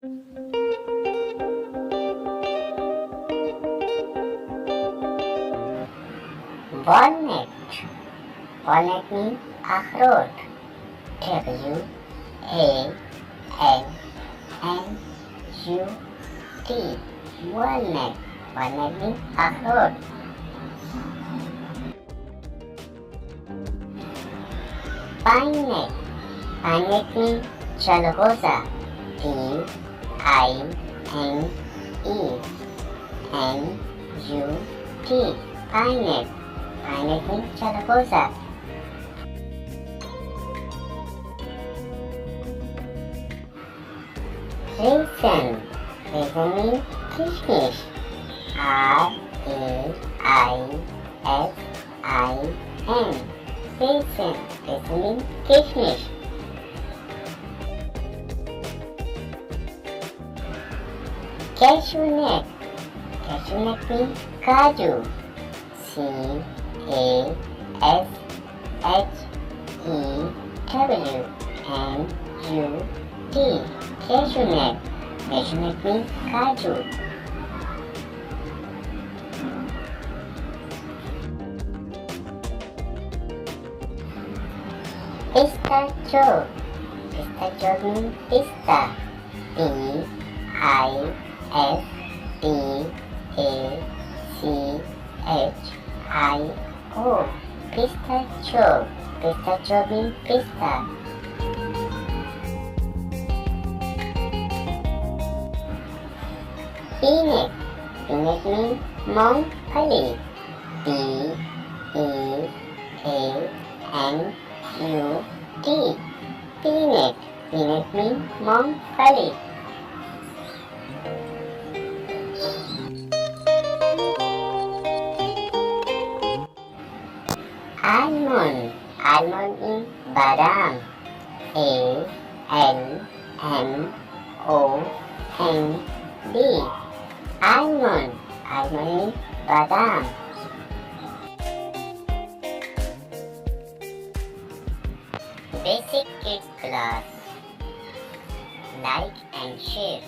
Walnut. Walnut means अखरोट. W-A-L-N-U-T. Walnut. Walnut means अखरोट. Pine nut. Pine nut means चलगोजा. P-I-N-E-N-U-T. Pine nut. Pine nut means चलगोजा. Raisin. Raisin means किशमिश. R-A-I-S-I-N. Raisin. Raisin means किशमिश. Cashew nut. Cashew nut means काजू. C-A-S-H-E-W-N-U-T. Cashew nut. Cashew nut means काजू. Pistachio. Pistachio means pista. P-I-S-T-A-C-H-I-O. Pistachio. Pistachio means pista. Peanut. Peanut means मूंगफली. P-E-A-N-U-T. Peanut. Peanut means मूंगफली. Almond. Almond means बादाम. A-L-M-O-N-D. Almond. Almond means बादाम. Basic Kids class. Like and share.